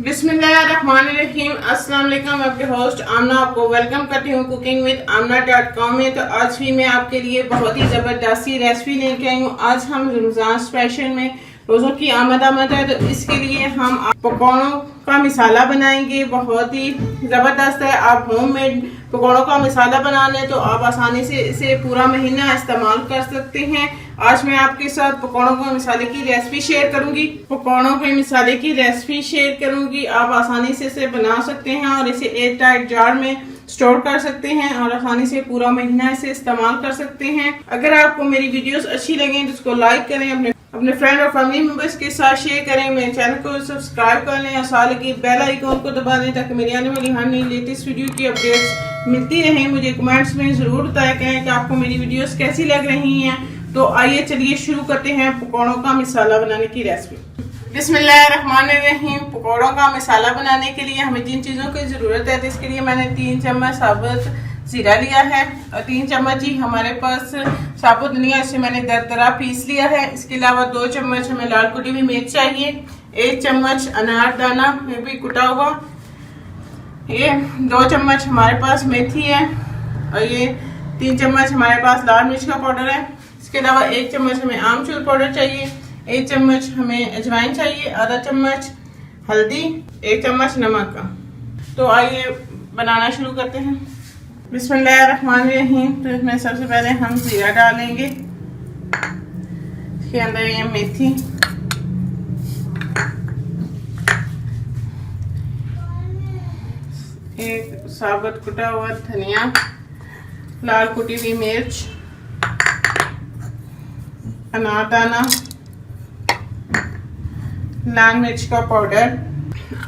बिस्मिल्लाहिर्रहमानिर्रहीम। अस्सलाम वालेकुम। मैं आपके होस्ट आमना आपको वेलकम करती हूँ कुकिंग विद amna.com में। तो आज भी मैं आपके लिए बहुत ही ज़बरदस्त रेसिपी लेके आई हूँ। आज हम रमज़ान स्पेशल में रोज़ों की आमद है, तो इसके लिए हम पकौड़ों का मिसाला बनाएंगे। बहुत ही ज़बरदस्त है। आप होममेड पकौड़ों का मिसाला बना लें तो आप आसानी से इसे पूरा महीना इस्तेमाल कर सकते हैं। आज मैं आपके साथ पकौड़ों के मिसाले की रेसिपी शेयर करूंगी। पकौड़ों के मिसाले की रेसिपी शेयर करूंगी। आप आसानी से इसे बना सकते हैं और इसे एयर टाइट जार में स्टोर कर सकते हैं और आसानी से पूरा महीना इसे इस्तेमाल कर सकते हैं। अगर आपको मेरी वीडियोस अच्छी लगें तो इसको लाइक करें, अपने फ्रेंड और फैमिली मेंबर्स के साथ शेयर करें, मेरे चैनल को सब्सक्राइब कर लें और साथ ही बेल आइकॉन को दबा दें ताकि मेरी आने वाली हर नई लेटेस्ट वीडियो की अपडेट्स मिलती रहें। मुझे कमेंट्स में ज़रूर बताया करें कि आपको मेरी वीडियोस कैसी लग रही हैं। तो आइए चलिए शुरू करते हैं पकौड़ों का मिसाला बनाने की रेसिपी। बिस्मिल्लाहिर्रहमानिर्रहीम। पकौड़ों का मिसाला बनाने के लिए हमें जिन चीज़ों की ज़रूरत है, तो इसके लिए मैंने 3 चम्मच साबुत जीरा लिया है और 3 चम्मच ही हमारे पास साबुत धनिया, इसे मैंने दरदरा पीस लिया है। इसके अलावा 2 चम्मच हमें लाल कुटी हुई मिर्च चाहिए, 1 चम्मच अनारदाना ये भी कुटा हुआ, ये 2 चम्मच हमारे पास मेथी है और ये 3 चम्मच हमारे पास लाल मिर्च का पाउडर है। इसके अलावा 1 चम्मच हमें आमचूर पाउडर चाहिए, 1 चम्मच हमें अजवाइन चाहिए, आधा चम्मच हल्दी, 1 चम्मच नमक का। तो आइए बनाना शुरू करते हैं। बिस्मिल्लाहिर्रहमानिर्रहीम। तो इसमें सबसे पहले हम जीरा डालेंगे, इसके अंदर ये मेथी, एक साबुत कुटा हुआ धनिया, लाल कुटी हुई मिर्च, अनारदाना, लाल मिर्च का पाउडर,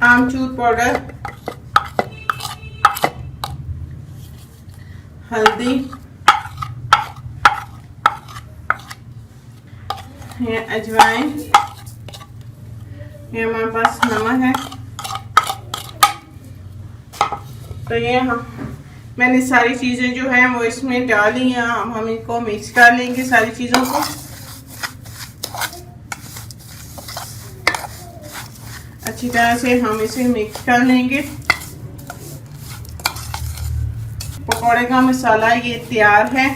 आमचूर पाउडर, हल्दी, ये अजवाइन, ये हमारे पास नमक है। तो ये मैंने सारी चीज़ें जो है वो इसमें डाली हैं। हम इनको मिक्स कर लेंगे सारी चीज़ों को। अच्छी तरह से हम इसे मिक्स कर लेंगे। पकौड़े का मसाला ये तैयार है।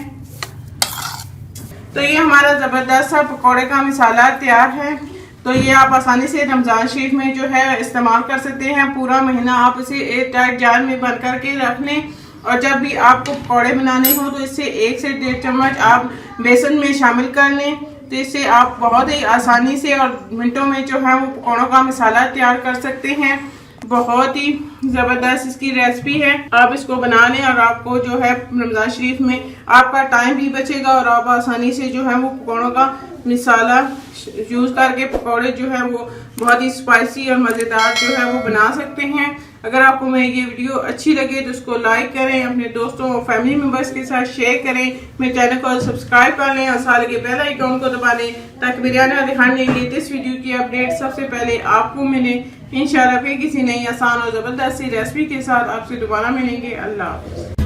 तो ये हमारा ज़बरदस्त सा पकौड़े का मसाला तैयार है। तो ये आप आसानी से रमज़ान शरीफ में जो है इस्तेमाल कर सकते हैं। पूरा महीना आप इसे एयर टाइट जार में बंद करके रख लें और जब भी आपको पकौड़े बनाने हो तो इससे 1 से 1.5 चम्मच आप बेसन में शामिल कर लें। तो इससे आप बहुत ही आसानी से और मिनटों में जो है वो पकौड़ों का मसाला तैयार कर सकते हैं। बहुत ही ज़बरदस्त इसकी रेसिपी है। आप इसको बना लें और आपको जो है रमज़ान शरीफ में आपका टाइम भी बचेगा और आप आसानी से जो है वो पकौड़ों का मिसाला यूज़ करके पकौड़े जो है वो बहुत ही स्पाइसी और मज़ेदार जो है वो बना सकते हैं। अगर आपको मेरी ये वीडियो अच्छी लगे तो उसको लाइक करें, अपने दोस्तों और फैमिली मेम्बर्स के साथ शेयर करें, मेरे चैनल को सब्सक्राइब कर लें और साथ के बेल आइकॉन को दबा लें ताकि मेरे आने वाली हर नई लेटेस्ट वीडियो की अपडेट सबसे पहले आपको मिले। इंशाल्लाह फिर किसी नई आसान और ज़बरदस्त सी रेसिपी के साथ आपसे दोबारा मिलेंगे। अल्लाह हाफ़िज़।